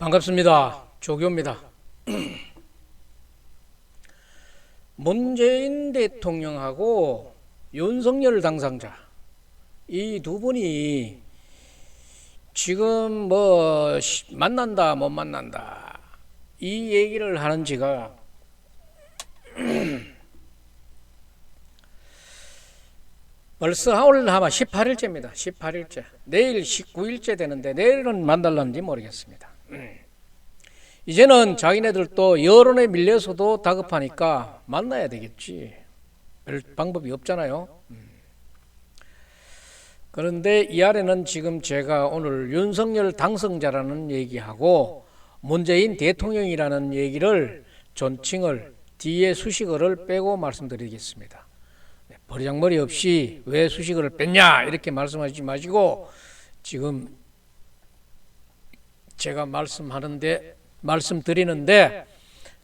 반갑습니다. 조교입니다. 문재인 대통령하고 윤석열 당선자 이 두 분이 지금 만난다 못 만난다 이 얘기를 하는 지가 벌써 오늘 아마 18일째입니다. 18일째. 내일 19일째 되는데 내일은 만날런지 모르겠습니다. 이제는 자기네들도 여론에 밀려서도 다급하니까 만나야 되겠지. 별 방법이 없잖아요. 그런데 이 아래는 지금 제가 오늘 윤석열 당선자라는 얘기하고 문재인 대통령이라는 얘기를 존칭을 뒤에 수식어를 빼고 말씀드리겠습니다. 버리장머리 없이 왜 수식어를 뺐냐 이렇게 말씀하지 마시고 지금 제가 말씀드리는데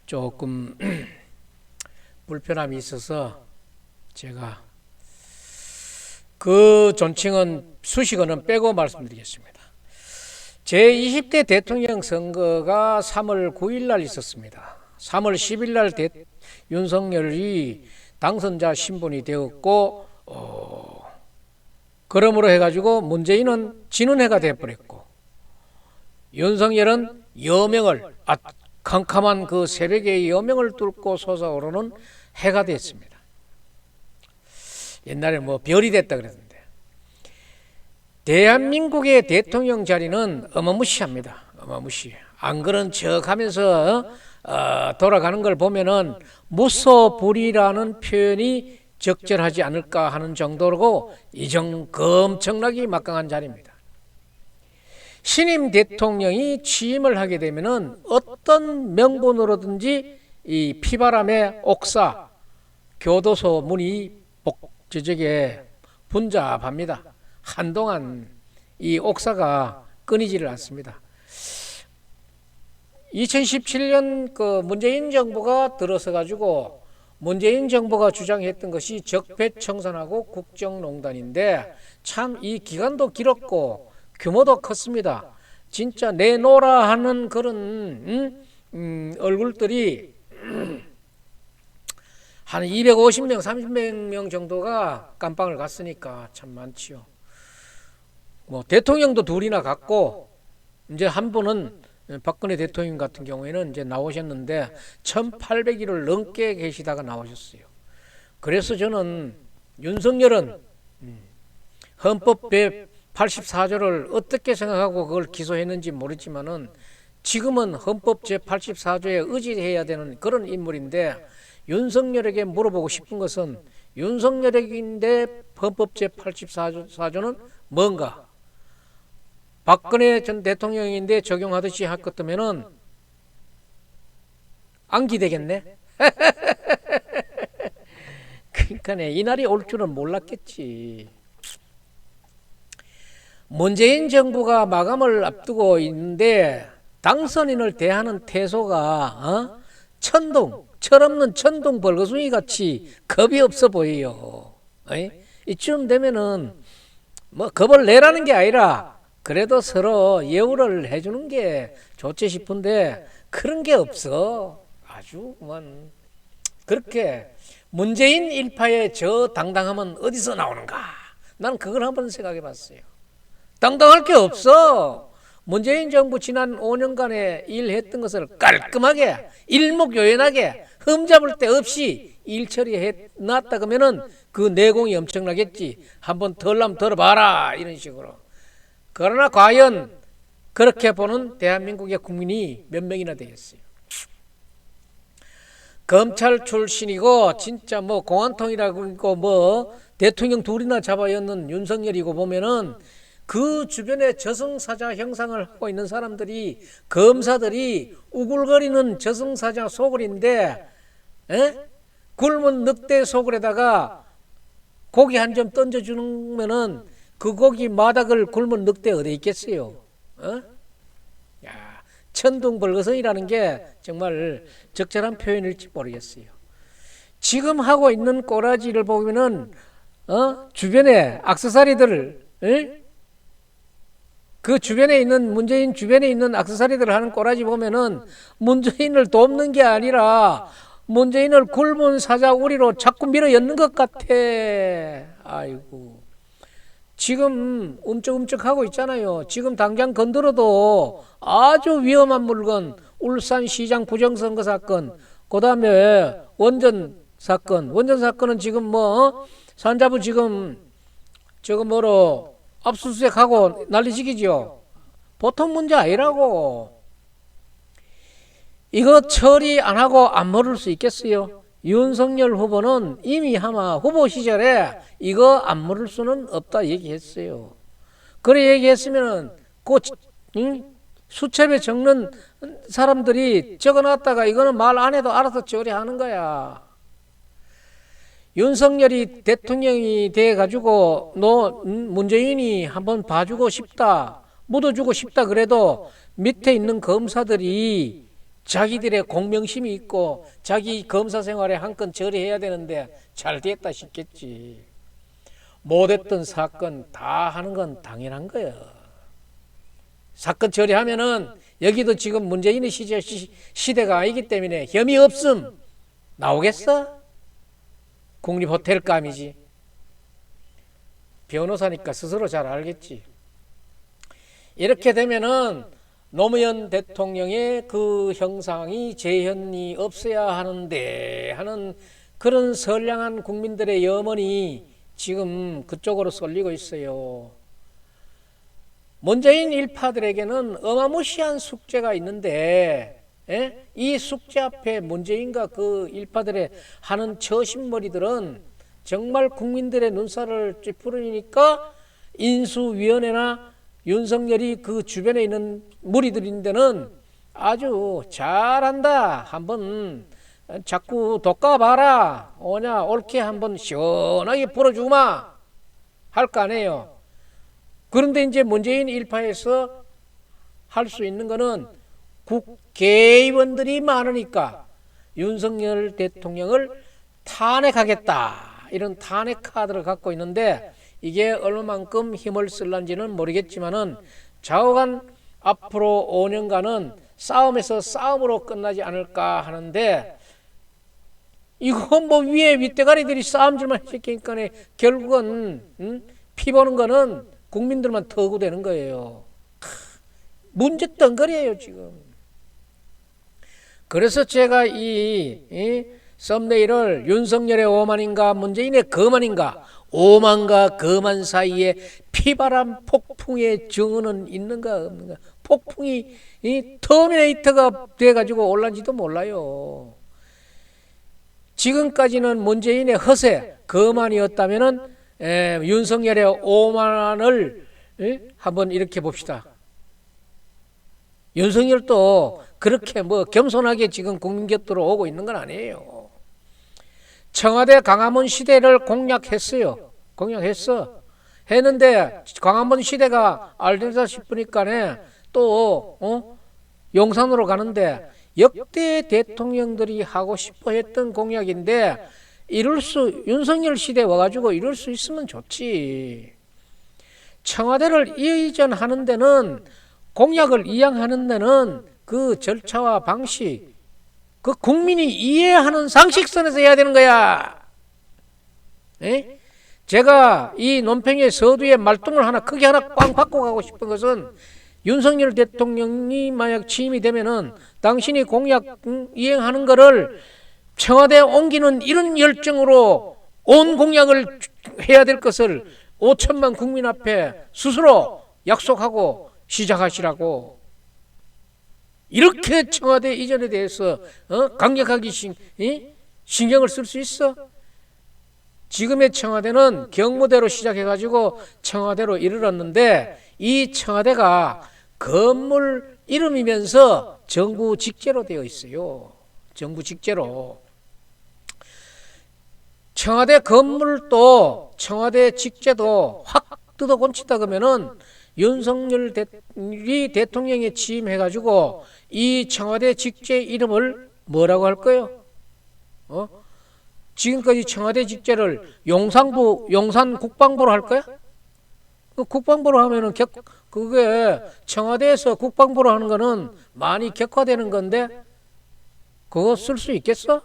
조금 불편함이 있어서 제가 그 존칭은 수식어는 빼고 말씀드리겠습니다. 제20대 대통령 선거가 3월 9일 날 있었습니다. 3월 10일 날 윤석열이 당선자 신분이 되었고 그러므로 해가지고 문재인은 지는 해가 되어버렸고 윤석열은 여명을 캄캄한 그 새벽의 여명을 뚫고 솟아오르는 해가 됐습니다. 옛날에 별이 됐다 그랬는데 대한민국의 대통령 자리는 어마무시합니다. 어마무시해. 안 그런 척하면서 돌아가는 걸 보면은 무소불위라는 표현이 적절하지 않을까 하는 정도로 엄청나게 막강한 자리입니다. 신임 대통령이 취임을 하게 되면은 어떤 명분으로든지 이 피바람의 옥사 교도소 문이 분잡합니다. 한동안 이 옥사가 끊이지를 않습니다. 2017년 그 문재인 정부가 들어서 가지고 문재인 정부가 주장했던 것이 적폐청산하고 국정농단인데 참 이 기간도 길었고 규모도 컸습니다. 진짜 내놓으라 하는 그런 얼굴들이 한 250명, 30명 정도가 깜빵을 갔으니까 참 많지요. 대통령도 둘이나 갔고 이제 한 분은 박근혜 대통령 같은 경우에는 이제 나오셨는데 1800일을 넘게 계시다가 나오셨어요. 그래서 저는 윤석열은 헌법 184조를 어떻게 생각하고 그걸 기소했는지 모르지만은 지금은 헌법 제84조에 의지해야 되는 그런 인물인데 윤석열에게 물어보고 싶은 것은 윤석열에게인데 헌법 제84조는 뭔가? 박근혜 전 대통령인데 적용하듯이 할 것 같으면은 안 기대겠네? 그러니까 이 날이 올 줄은 몰랐겠지. 문재인 정부가 마감을 앞두고 있는데 당선인을 대하는 태도가 철없는 천둥 벌거숭이 같이 겁이 없어 보여요. 이쯤 되면은 겁을 내라는 게 아니라 그래도 서로 예우를 해주는 게 좋지 싶은데 그런 게 없어. 아주 그렇게 문재인 일파의 저 당당함은 어디서 나오는가? 난 그걸 한번 생각해 봤어요. 당당할 게 없어. 문재인 정부 지난 5년간에 일했던 것을 깔끔하게 일목요연하게 흠잡을 데 없이 일 처리해 놨다 그러면은 그 내공이 엄청나겠지. 한번 덜라면 덜어봐라 이런 식으로. 그러나 과연 그렇게 보는 대한민국의 국민이 몇 명이나 되겠어요. 검찰 출신이고 진짜 공안통이라고 있고 대통령 둘이나 잡아였는 윤석열이고 보면은 그 주변에 저승사자 형상을 하고 있는 사람들이 검사들이 우글거리는 저승사자 소굴인데 굶은 늑대 소굴에다가 고기 한 점 던져주면은 그 고기 마닥을 굶은 늑대 어디 있겠어요? 천둥벌거성이라는 게 정말 적절한 표현일지 모르겠어요. 지금 하고 있는 꼬라지를 보면은 주변에 액세서리들을 그 주변에 있는 문재인 주변에 있는 액세서리들 하는 꼬라지 보면은 문재인을 돕는 게 아니라 문재인을 굶은 사자우리로 자꾸 밀어 엿는 것 같아. 아이고. 지금 움쩍움쩍하고 있잖아요. 지금 당장 건드려도 아주 위험한 물건, 울산시장 부정선거 사건, 그 다음에 원전 사건은 지금 산자부 지금 저거 압수수색하고 난리지기죠. 보통 문제 아니라고. 이거 처리 안 하고 안 모를 수 있겠어요? 윤석열 후보는 이미 아마 후보 시절에 이거 안 모를 수는 없다 얘기했어요. 그래 얘기했으면은 수첩에 적는 사람들이 적어놨다가 이거는 말 안 해도 알아서 처리하는 거야. 윤석열이 대통령이 돼가지고 너 문재인이 한번 봐주고 싶다, 묻어주고 싶다 그래도 밑에 있는 검사들이 자기들의 공명심이 있고 자기 검사 생활에 한 건 처리해야 되는데 잘 됐다 싶겠지. 못했던 사건 다 하는 건 당연한 거예요. 사건 처리하면은 여기도 지금 문재인의 시대가 아니기 때문에 혐의 없음 나오겠어? 국립호텔감이지. 변호사니까 스스로 잘 알겠지. 이렇게 되면은 노무현 대통령의 그 형상이 재현이 없어야 하는데 하는 그런 선량한 국민들의 염원이 지금 그쪽으로 쏠리고 있어요. 문재인 일파들에게는 어마무시한 숙제가 있는데 이 숙제 앞에 문재인과 그 일파들의 하는 처신머리들은 정말 국민들의 눈살을 찌푸리니까 인수위원회나 윤석열이 그 주변에 있는 무리들인데는 아주 잘한다. 한번 자꾸 돋가봐라. 오냐 옳게 한번 시원하게 풀어주마. 할 거 아니에요. 그런데 이제 문재인 일파에서 할 수 있는 거는 국회의원들이 많으니까 윤석열 대통령을 탄핵하겠다. 이런 탄핵 카드를 갖고 있는데 이게 얼마만큼 힘을 쓸란지는 모르겠지만은 좌우간 앞으로 5년간은 싸움에서 싸움으로 끝나지 않을까 하는데 이거 위에 윗대가리들이 싸움질만 시키니까 결국은 피 보는 거는 국민들만 터고 되는 거예요. 문제 덩거리예요 지금. 그래서 제가 이 썸네일을 윤석열의 오만인가 문재인의 거만인가, 오만과 거만 사이에 피바람 폭풍의 정은은 있는가 없는가. 폭풍이 터미네이터가 돼가지고 올란지도 몰라요. 지금까지는 문재인의 허세, 거만이었다면은 윤석열의 오만을 한번 이렇게 봅시다. 윤석열도 그렇게 겸손하게 지금 국민 곁으로 오고 있는 건 아니에요. 청와대 강화문 시대를 공략했어요. 했는데 강화문 시대가 알되다 싶으니까 또 용산으로 가는데 역대 대통령들이 하고 싶어 했던 공약인데 윤석열 시대에 와가지고 이룰 수 있으면 좋지. 청와대를 이전하는 데는 공약을 이양하는 데는 그 절차와 방식, 그 국민이 이해하는 상식선에서 해야 되는 거야. 제가 이 논평의 서두에 말똥을 크게 하나 꽝 받고 가고 싶은 것은 윤석열 대통령이 만약 취임이 되면은 당신이 공약 이행하는 거를 청와대에 옮기는 이런 열정으로 온 공약을 해야 될 것을 5천만 국민 앞에 스스로 약속하고 시작하시라고. 이렇게 청와대 이전에 대해서 강력하게 신경을 쓸 수 있어? 지금의 청와대는 경무대로 시작해가지고 청와대로 이르렀는데 이 청와대가 건물 이름이면서 정부 직제로 되어 있어요. 정부 직제로. 청와대 건물도 청와대 직제도 확 뜯어 고친다 그러면은 윤석열 대통령이 취임해가지고 이 청와대 직제 이름을 뭐라고 할 거예요? 지금까지 청와대 직제를 용산 국방부로 할 거야? 국방부로 하면은 그게 청와대에서 국방부로 하는 거는 많이 격화되는 건데 그거 쓸 수 있겠어?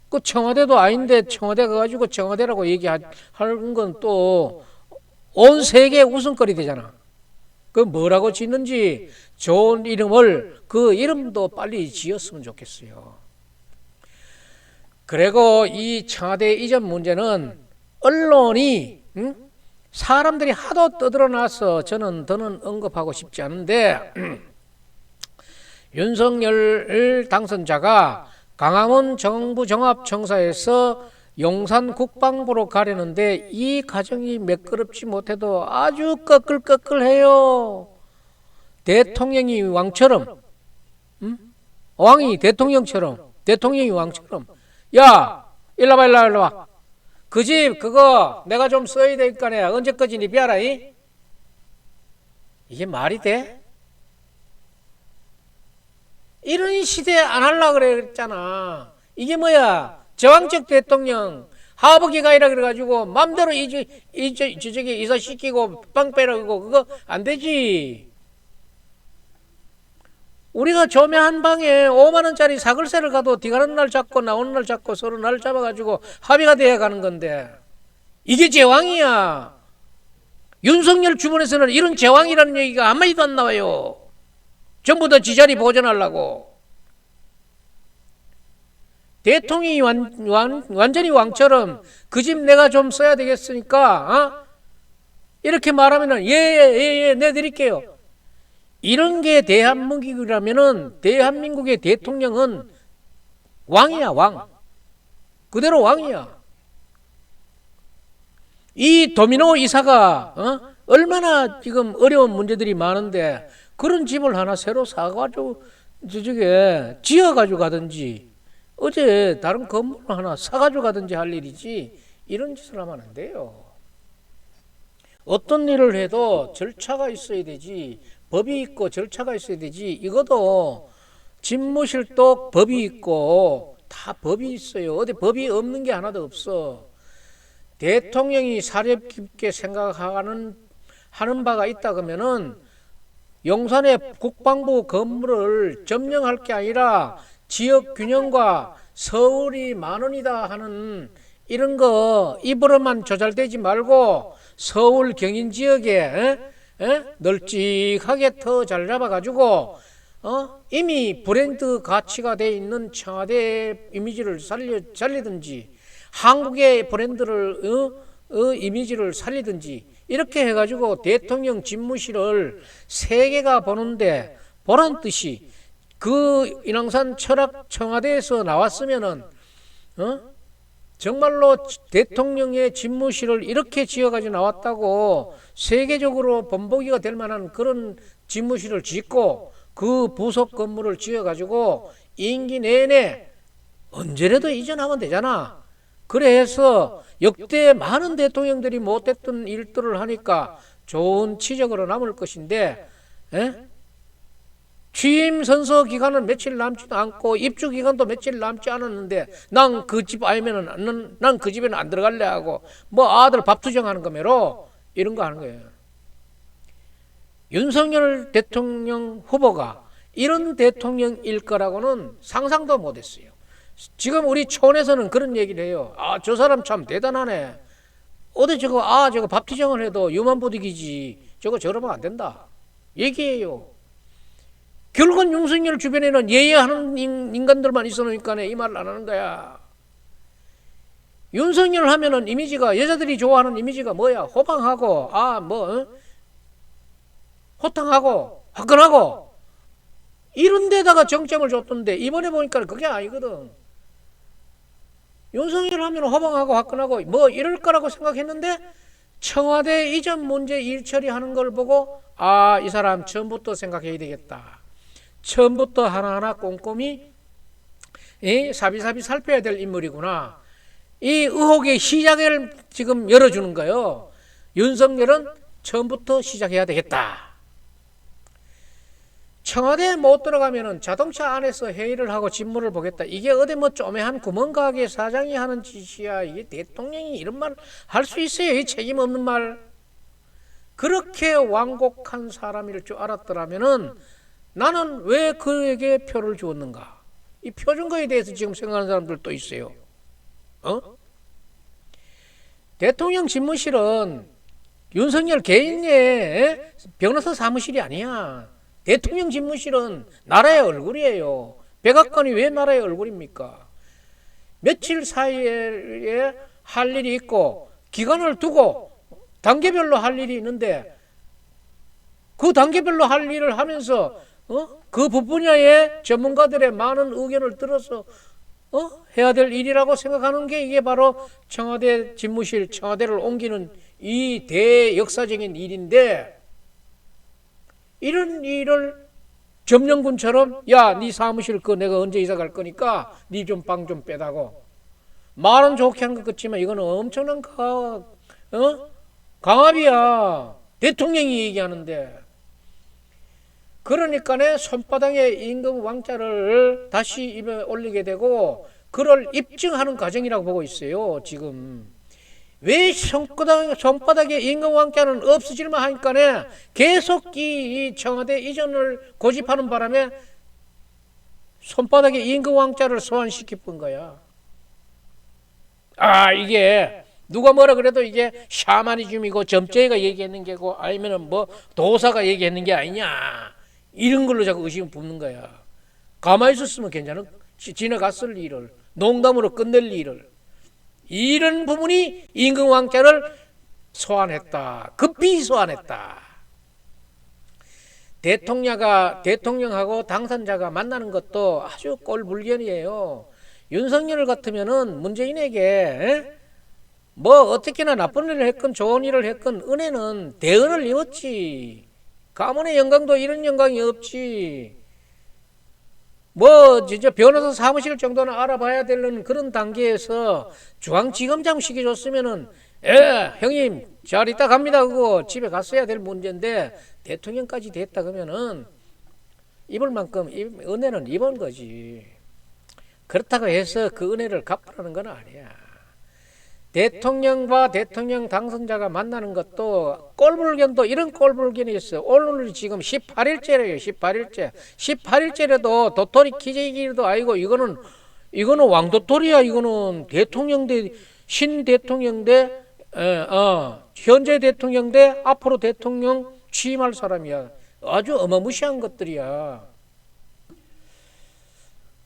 그 청와대도 아닌데 청와대가 가지고 청와대라고 얘기하는 건 또 온 세계의 웃음거리 되잖아. 그 뭐라고 짓는지 좋은 이름을 그 이름도 빨리 지었으면 좋겠어요. 그리고 이 청와대 이전 문제는 언론이 사람들이 하도 떠들어놔서 저는 더는 언급하고 싶지 않은데 윤석열 당선자가 강화문 정부 종합청사에서 용산 국방부로 가려는데 이 과정이 매끄럽지 못해도 아주 꺼끌꺼끌해요. 대통령이 왕처럼, 왕이 대통령처럼, 대통령이 왕처럼. 야, 일로 와, 일로 와, 일로 와. 그 집 그거 내가 좀 써야 되니까 내가 언제까지 니 비하라. 이게 말이 돼? 이런 시대에 안 하려고 그랬잖아. 이게 뭐야? 제왕적 대통령 하버기가 이라 그래가지고 맘대로 저쪽에 이사시키고 빵 빼라고 그거 안 되지. 우리가 조매 한 방에 5만 원짜리 사글세를 가도 뒤가는 날 잡고 나오는 날 잡고 서로 날 잡아가지고 합의가 돼야 가는 건데 이게 제왕이야. 윤석열 주변에서는 이런 제왕이라는 얘기가 한마디도 안 나와요. 전부 다 지자리 보존하려고. 대통령이 완전히 왕처럼 그 집 내가 좀 써야 되겠으니까 이렇게 말하면은 예, 내드릴게요. 이런 게 대한민국이라면은 대한민국의 대통령은 왕이야, 왕. 그대로 왕이야. 이 도미노 이사가 얼마나 지금 어려운 문제들이 많은데 그런 집을 하나 새로 사가지고 저쪽에 지어가지고 가든지 어제 다른 건물 하나 사가지고 가든지 할 일이지 이런 짓을 하면 안 돼요. 어떤 일을 해도 절차가 있어야 되지. 법이 있고 절차가 있어야 되지. 이것도 집무실도 법이 있고 다 법이 있어요. 어디 법이 없는 게 하나도 없어. 대통령이 사려 깊게 생각하는 바가 있다 그러면은 용산의 국방부 건물을 점령할 게 아니라 지역 균형과 서울이 만원이다 하는 이런 거 입으로만 조잘되지 말고 서울 경인 지역에 널찍하게 터 잘 잡아가지고 이미 브랜드 가치가 돼 있는 청와대 이미지를 살리든지 한국의 브랜드를 이미지를 살리든지 이렇게 해가지고 대통령 집무실을 세계가 보는데 보란 뜻이 그 인왕산 철학 청와대에서 나왔으면은 정말로 대통령의 집무실을 이렇게 지어가지고 나왔다고 세계적으로 본보기가 될 만한 그런 집무실을 짓고 그 부속 건물을 지어가지고 임기 내내 언제라도 이전하면 되잖아. 그래서 역대 많은 대통령들이 못했던 일들을 하니까 좋은 치적으로 남을 것인데 취임 선서 기간은 며칠 남지도 않고 입주 기간도 며칠 남지 않았는데 난 그 집 알면은 난 그 집에는 안 들어갈래 하고 뭐 아들 밥 투정하는 거매로 이런 거 하는 거예요. 윤석열 대통령 후보가 이런 대통령일 거라고는 상상도 못했어요. 지금 우리 촌에서는 그런 얘기를 해요. 저 사람 참 대단하네. 어디 저거 밥 투정을 해도 유만부득이지. 저러면 안 된다. 얘기해요. 결국은 윤석열 주변에는 예의하는 인간들만 있어놓으니까 이 말을 안 하는 거야. 윤석열 하면은 이미지가 여자들이 좋아하는 이미지가 뭐야? 호방하고 호탕하고 화끈하고 이런 데다가 정점을 줬던데 이번에 보니까 그게 아니거든. 윤석열 하면 호방하고 화끈하고 뭐 이럴 거라고 생각했는데 청와대 이전 문제 일 처리하는 걸 보고 이 사람 처음부터 생각해야 되겠다. 처음부터 하나하나 꼼꼼히 사비사비 살펴야 될 인물이구나. 이 의혹의 시작을 지금 열어주는 거예요. 윤석열은 처음부터 시작해야 되겠다. 청와대에 못 들어가면은 자동차 안에서 회의를 하고 직무를 보겠다. 이게 어디 뭐 쪼매한 구멍가게 사장이 하는 짓이야. 이게 대통령이 이런 말 할 수 있어요? 이 책임 없는 말. 그렇게 완곡한 사람일 줄 알았더라면은 나는 왜 그에게 표를 주었는가? 이 표 준 거에 대해서 지금 생각하는 사람들도 있어요. 대통령 집무실은 윤석열 개인의 변호사 사무실이 아니야. 대통령 집무실은 나라의 얼굴이에요. 백악관이 왜 나라의 얼굴입니까? 며칠 사이에 할 일이 있고 기간을 두고 단계별로 할 일이 있는데 그 단계별로 할 일을 하면서 그 분야의 전문가들의 많은 의견을 들어서 해야 될 일이라고 생각하는 게 이게 바로 청와대 집무실, 청와대를 옮기는 이 대역사적인 일인데 이런 일을 점령군처럼 야, 네 사무실 내가 언제 이사 갈 거니까 네 좀 방 좀 빼다고 말은 좋게 하는 것 같지만 이거는 엄청난 강압이야. 대통령이 얘기하는데 그러니까 손바닥에 임금 왕자를 다시 입에 올리게 되고 그를 입증하는 과정이라고 보고 있어요. 지금 왜 손바닥에 임금 왕자는 없어질만 하니까 계속 이 청와대 이전을 고집하는 바람에 손바닥에 임금 왕자를 소환시킨 거야. 이게 누가 뭐라 그래도 이게 샤머니즘이고 점쟁이가 얘기했는 게고 아니면은 뭐 도사가 얘기했는 게 아니냐 이런 걸로 자꾸 의심을 붓는 거야. 가만히 있었으면 지나갔을 일을 농담으로 끝낼 일을 이런 부분이 임금 왕자를 소환했다. 급히 소환했다. 대통령하고 당선자가 만나는 것도 아주 꼴불견이에요. 윤석열 같으면은 문재인에게 뭐 어떻게나 나쁜 일을 했건 좋은 일을 했건 은혜는 대恩을 입었지. 가문의 영광도 이런 영광이 없지. 뭐 진짜 변호사 사무실 정도는 알아봐야 되는 그런 단계에서 중앙지검장 시켜줬으면은 형님 잘 있다 갑니다 그거 집에 갔어야 될 문제인데 대통령까지 됐다 그러면은 입을 만큼 은혜는 입은 거지. 그렇다고 해서 그 은혜를 갚으라는 건 아니야. 대통령과 대통령 당선자가 만나는 것도 꼴불견도 이런 꼴불견이 있어요. 오늘 지금 18일째래요. 18일째. 18일째라도 도토리 키재기도 아니고 이거는 왕도토리야. 이거는 대통령 대 신대통령 대 현재 대통령 대 앞으로 대통령 취임할 사람이야. 아주 어마무시한 것들이야.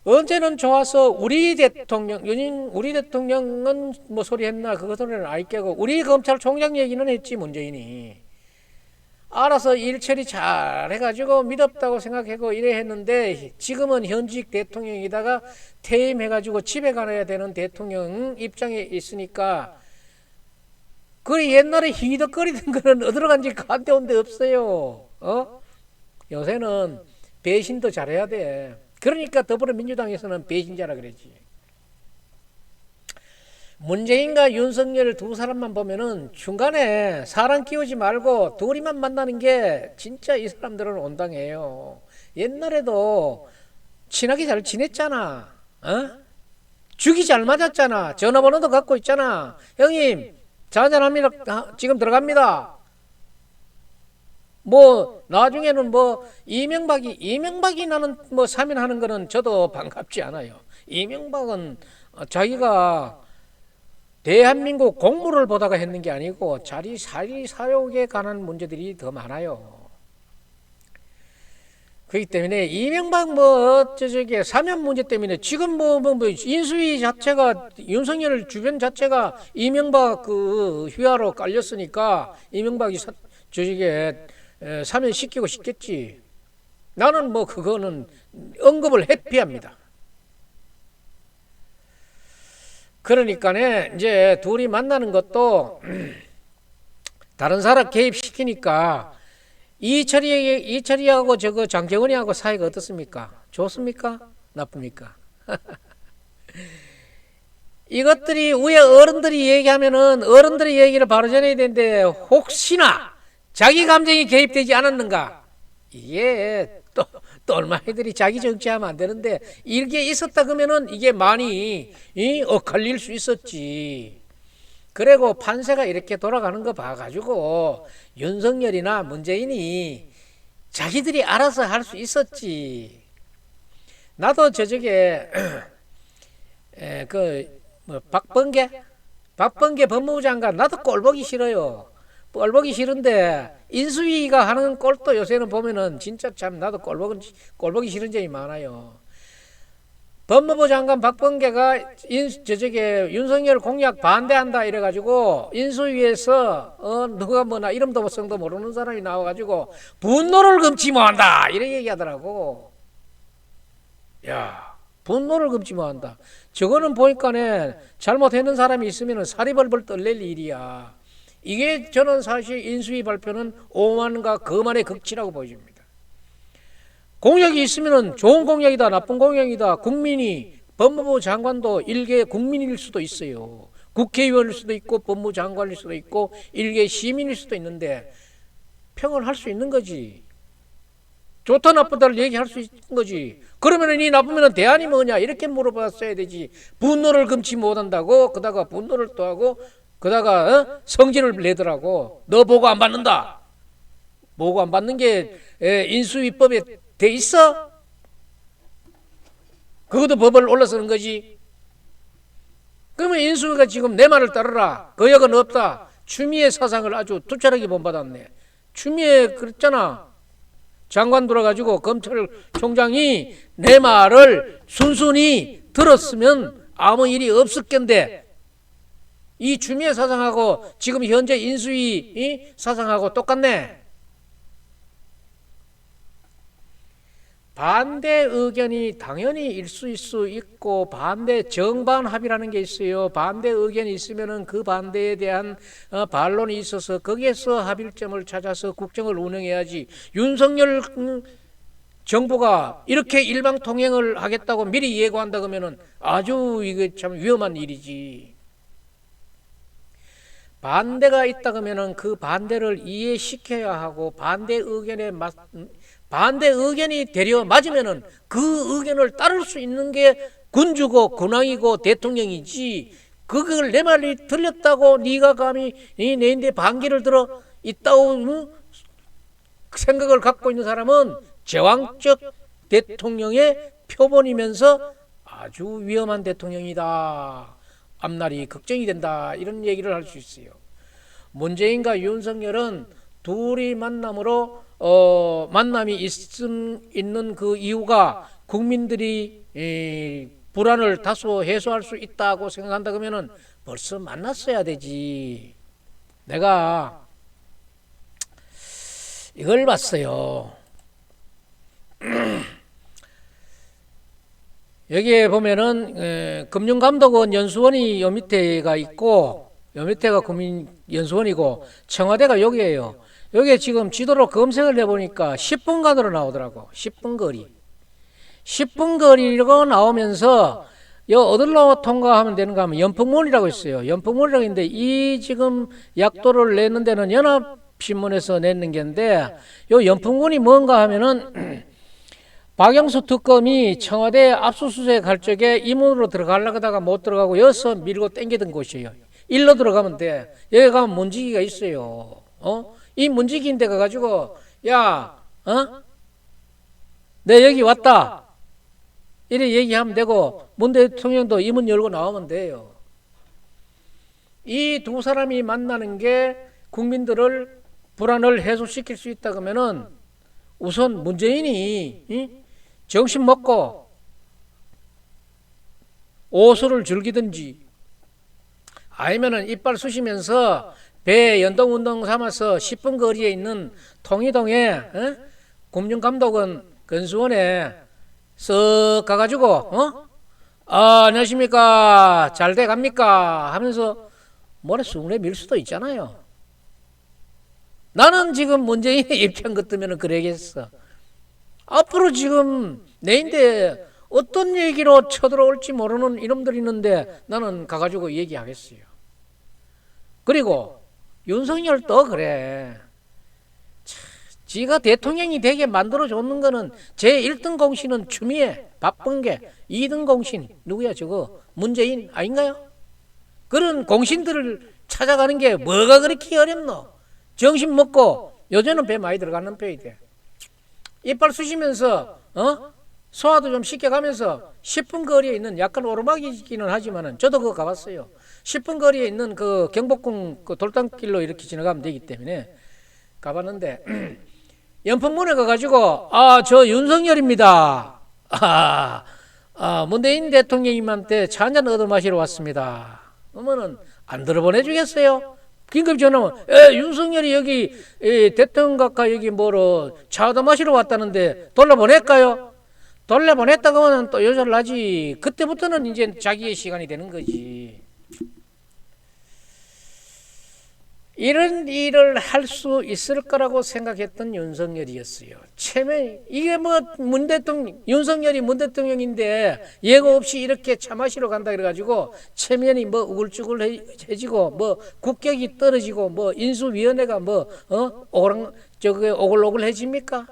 언제는 좋아서 우리 대통령은 뭐 소리 했나 그거 소리는 아이 깨고 우리 검찰총장 얘기는 했지. 문재인이 알아서 일 처리 잘 해가지고 믿었다고 생각하고 이래 했는데 지금은 현직 대통령이다가 퇴임해가지고 집에 가야 되는 대통령 입장에 있으니까 그 옛날에 희덕거리던 거는 어디로 간지 간데 온데 없어요. 요새는 배신도 잘해야 돼. 그러니까 더불어민주당에서는 배신자라 그러지. 문재인과 윤석열 두 사람만 보면은 중간에 사람 끼우지 말고 둘이만 만나는 게 진짜 이 사람들은 온당해요. 옛날에도 친하게 잘 지냈잖아. 죽이 잘 맞았잖아. 전화번호도 갖고 있잖아. 형님 자잔합니다. 지금 들어갑니다. 뭐 나중에는 뭐 이명박이 나는 뭐 사면하는 거는 저도 반갑지 않아요. 이명박은 자기가 대한민국 공무를 보다가 했는 게 아니고 자리 사욕에 관한 문제들이 더 많아요. 그렇기 때문에 이명박 사면 문제 때문에 지금 인수위 자체가 윤석열 주변 자체가 이명박 그 휘하로 깔렸으니까 이명박이 사면시키고 싶겠지. 나는 뭐 그거는 언급을 회피합니다. 그러니까 이제 둘이 만나는 것도 다른 사람 개입시키니까 이철이하고 저거 장경은이하고 사이가 어떻습니까? 좋습니까? 나쁩니까? 이것들이 위에 어른들이 얘기하면은 어른들의 얘기를 바로 전해야 되는데 혹시나 자기 감정이 개입되지 않았는가? 이게 또 똘마이들이 자기 정치하면 안 되는데 이게 있었다 그러면은 이게 많이 엇갈릴 수 있었지. 그리고 판세가 이렇게 돌아가는 거 봐가지고 윤석열이나 문재인이 자기들이 알아서 할 수 있었지. 나도 저쪽에 박범계 법무부 장관 나도 꼴보기 싫어요. 꼴보기 싫은데 인수위가 하는 꼴도 요새는 보면은 진짜 참 나도 꼴보기 싫은 점이 많아요. 법무부 장관 박범계가 저쪽에 윤석열 공약 반대한다 이래가지고 인수위에서 누가 뭐나 이름도 성도 모르는 사람이 나와가지고 분노를 금치 못한다 이래 얘기하더라고. 야, 분노를 금치 못한다. 저거는 보니까는 잘못했는 사람이 있으면 살이 벌벌 떨릴 일이야. 이게 저는 사실 인수위 발표는 오만과 거만의 극치라고 보여집니다. 공약이 있으면 좋은 공약이다, 나쁜 공약이다. 국민이 법무부 장관도 일개 국민일 수도 있어요. 국회의원일 수도 있고 법무부 장관일 수도 있고 일개 시민일 수도 있는데 평을 할 수 있는 거지. 좋다 나쁘다를 얘기할 수 있는 거지. 그러면 이 나쁘면 대안이 뭐냐 이렇게 물어봤어야 되지. 분노를 금치 못한다고 그다가 분노를 또 하고 그다가 성질을 내더라고. 너 보고 안 받는다. 보고 안 받는 게 인수위법에 돼 있어? 그것도 법을 올라서는 거지. 그러면 인수위가 지금 내 말을 따르라. 거역은 없다. 추미애 사상을 아주 투철하게 본받았네. 추미애 그랬잖아. 장관 들어가지고 검찰총장이 내 말을 순순히 들었으면 아무 일이 없을 건데 이 추미애 사상하고 지금 현재 인수위 사상하고 똑같네. 반대 의견이 당연히 있을 수 있고 반대 정반 합의라는 게 있어요. 반대 의견이 있으면은 그 반대에 대한 반론이 있어서 거기에서 합의점을 찾아서 국정을 운영해야지. 윤석열 정부가 이렇게 일방통행을 하겠다고 미리 예고한다 그러면은 아주 이게 참 위험한 일이지. 반대가 있다 그러면은 그 반대를 이해시켜야 하고 반대 의견이 되려 맞으면은 그 의견을 따를 수 있는 게 군주고 군왕이고 대통령이지. 그걸 내 말이 들렸다고 네가 감히 내인데 반기를 들어 있다고 생각을 갖고 있는 사람은 제왕적 대통령의 표본이면서 아주 위험한 대통령이다. 앞날이 걱정이 된다. 이런 얘기를 할 수 있어요. 문재인과 윤석열은 둘이 만남으로 만남이 있는 그 이유가 국민들이 불안을 다소 해소할 수 있다고 생각한다 그러면은 벌써 만났어야 되지. 내가 이걸 봤어요. 여기에 보면은 금융감독원 연수원이 요 밑에가 있고 요 밑에가 국민연수원이고 청와대가 여기에요. 여기에 지금 지도로 검색을 해보니까 10분간으로 나오더라고. 10분 거리. 10분 거리로 나오면서 어디로 통과하면 되는가 하면 연풍문이라고 있어요. 연풍문이라고 있는데 이 지금 약도를 내는 데는 연합신문에서 내는 게인데 요 연풍문이 뭔가 하면은 박영수 특검이 청와대 압수수색 할 적에 이 문으로 들어가려고 하다가 못 들어가고 여기서 밀고 땡기던 곳이에요. 일로 들어가면 돼. 여기 가면 문지기가 있어요. 이 문지기인 데 가가지고 야, 내 여기 왔다. 이래 얘기하면 되고 문 대통령도 이 문 열고 나오면 돼요. 이 두 사람이 만나는 게 국민들을 불안을 해소시킬 수 있다 그러면은 우선 문재인이 정신 먹고 오수를 즐기든지 아니면은 이빨 쑤시면서 배 연동운동 삼아서 10분 거리에 있는 통이동에 금융감독원 건수원에 쓱 가가지고 안녕하십니까 잘 돼갑니까 하면서 뭐래 수군에 밀 수도 있잖아요. 나는 지금 문재인의 입장 같으면 그러겠어. 앞으로 지금 내인데 어떤 얘기로 쳐들어올지 모르는 이놈들이 있는데 나는 가가지고 얘기하겠어요. 그리고 윤석열도 그래. 지가 대통령이 되게 만들어줬는 거는 제 1등 공신은 추미애, 박범계, 2등 공신 누구야 저거 문재인 아닌가요? 그런 공신들을 찾아가는 게 뭐가 그렇게 어렵노? 정신 먹고, 요새는 배 많이 들어가는 편이 돼. 이빨 쑤시면서 소화도 좀 쉽게 가면서 10분 거리에 있는, 약간 오르막이기는 하지만은 저도 그거 가봤어요. 10분 거리에 있는 그 경복궁 그 돌담길로 이렇게 지나가면 되기 때문에 가봤는데 연풍문에 가가지고 저 윤석열입니다. 문재인 대통령님한테 차 한잔 얻어 마시러 왔습니다. 그러면은 안 들어보내주겠어요? 긴급 전화면 윤석열이 여기 대통령 각하 여기 뭐로 차 얻어 마시러 왔다는데 돌려보낼까요? 돌려보냈다고 하면 또 요절을 하지. 그때부터는 이제 자기의 시간이 되는 거지. 이런 일을 할 수 있을 거라고 생각했던 윤석열이었어요. 이게 뭐 윤석열이 문 대통령인데 예고 없이 이렇게 차 마시러 간다 그래가지고 체면이 뭐 우글쭈글해지고 뭐 국격이 떨어지고 뭐 인수위원회가 오글오글해집니까?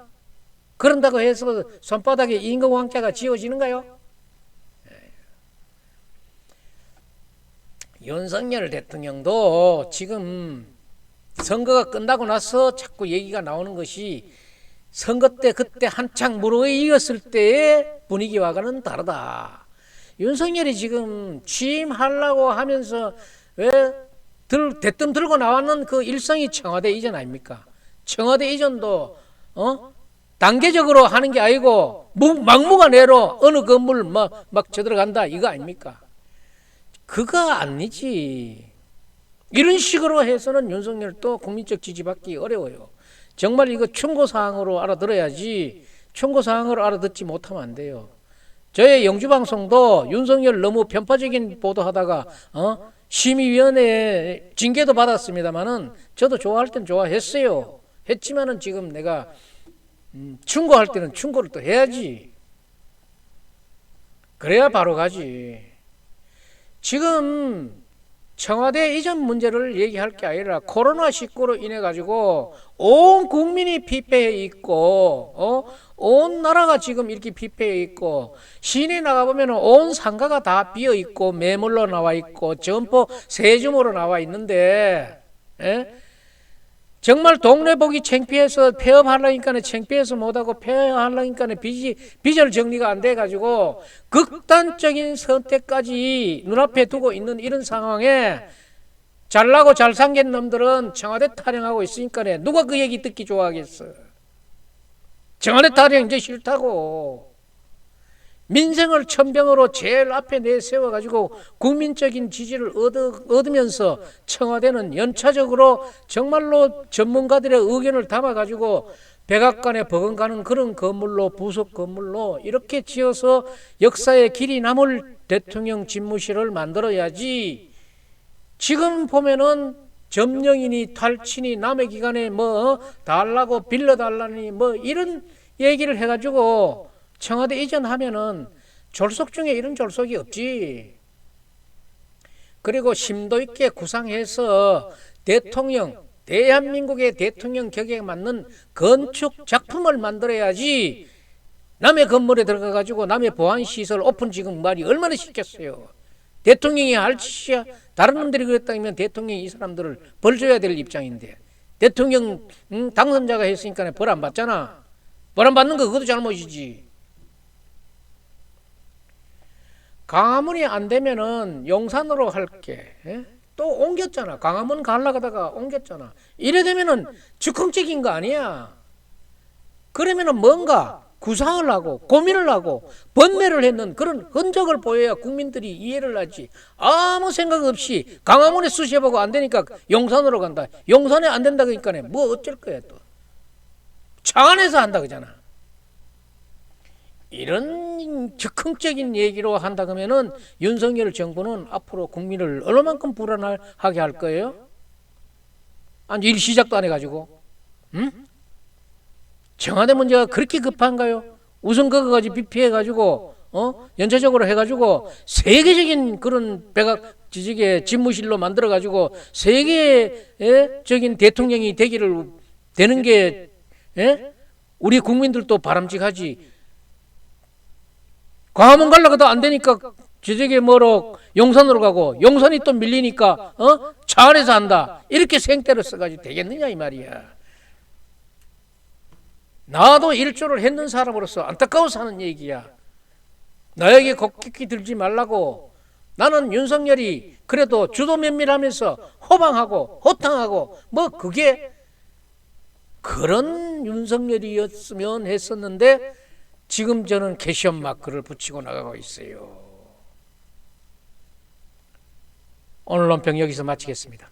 그런다고 해서 손바닥에 임금왕자가 지어지는가요? 윤석열 대통령도 지금 선거가 끝나고 나서 자꾸 얘기가 나오는 것이 선거 때 그때 한창 무르익었을 때의 분위기와는 다르다. 윤석열이 지금 취임하려고 하면서 왜 대뜸 들고 나왔는 그 일성이 청와대 이전 아닙니까? 청와대 이전도 단계적으로 하는 게 아니고 막무가내로 어느 건물 막 쳐들어간다 이거 아닙니까? 그거 아니지. 이런 식으로 해서는 윤석열도 국민적 지지받기 어려워요. 정말 이거 충고사항으로 알아들어야지, 충고사항으로 알아듣지 못하면 안 돼요. 저의 영주방송도 윤석열 너무 편파적인 보도하다가 심의위원회 징계도 받았습니다만은 저도 좋아할 땐 좋아했어요. 했지만은 지금 내가 충고할 때는 충고를 또 해야지. 그래야 바로 가지. 지금 청와대 이전 문제를 얘기할 게 아니라 코로나19로 인해 가지고 온 국민이 피폐해 있고 온 나라가 지금 이렇게 피폐해 있고 시내 나가보면 온 상가가 다 비어 있고 매물로 나와 있고 점포 세줌으로 나와 있는데 정말 동네 보기 창피해서 폐업하려니까 창피해서 못하고 폐업하려니까 비절 정리가 안 돼가지고 극단적인 선택까지 눈앞에 두고 있는 이런 상황에 잘나고 잘 생긴 놈들은 청와대 타령하고 있으니까 누가 그 얘기 듣기 좋아하겠어. 청와대 타령 이제 싫다고. 민생을 천병으로 제일 앞에 내세워가지고 국민적인 지지를 얻으면서 청와대는 연차적으로 정말로 전문가들의 의견을 담아가지고 백악관에 버금가는 그런 건물로 부속 건물로 이렇게 지어서 역사에 길이 남을 대통령 집무실을 만들어야지. 지금 보면은 점령이니 탈친이 남의 기간에 달라고 빌려달라니 이런 얘기를 해가지고 청와대 이전하면은 졸속 중에 이런 졸속이 없지. 그리고 심도 있게 구상해서 대한민국의 대통령 격에 맞는 건축 작품을 만들어야지. 남의 건물에 들어가가지고 남의 보안시설 오픈 지금 말이 얼마나 쉽겠어요. 대통령이 할 짓이야. 다른 놈들이 그랬다면 대통령이 이 사람들을 벌 줘야 될 입장인데 대통령 당선자가 했으니까 벌 안 받잖아. 벌 안 받는 거 그것도 잘못이지. 광화문이 안 되면은 용산으로 할게. 또 옮겼잖아. 광화문 가려다가 옮겼잖아. 이래 되면은 즉흥적인 거 아니야. 그러면은 뭔가 구상을 하고 고민을 하고 번뇌를 했는 그런 흔적을 보여야 국민들이 이해를 하지. 아무 생각 없이 광화문에 쑤셔보고 안 되니까 용산으로 간다. 용산에 안 된다 그러니까 뭐 어쩔 거야 또. 창안에서 한다 그러잖아. 이런 즉흥적인 얘기로 한다 그러면은 윤석열 정부는 앞으로 국민을 얼마만큼 불안하게 할 거예요? 아니 일 시작도 안 해가지고, 청와대 문제가 그렇게 급한가요? 우선 그거까지 비피해가지고 연차적으로 해가지고 세계적인 그런 지직의 집무실로 만들어가지고 세계적인 대통령이 되는 게 우리 국민들도 바람직하지. 광화문 가려고도 안 되니까 저쪽에 뭐로 용산으로 가고 용산이 또 밀리니까 차 안에서 한다. 이렇게 생떼를 써가지고 되겠느냐 이 말이야. 나도 일조를 했는 사람으로서 안타까워서 하는 얘기야. 나에게 겁객기 들지 말라고. 나는 윤석열이 그래도 주도 면밀하면서 호방하고 호탕하고 뭐 그게 그런 윤석열이었으면 했었는데 지금 저는 캐시언 마크를 붙이고 나가고 있어요. 오늘 논평 여기서 마치겠습니다.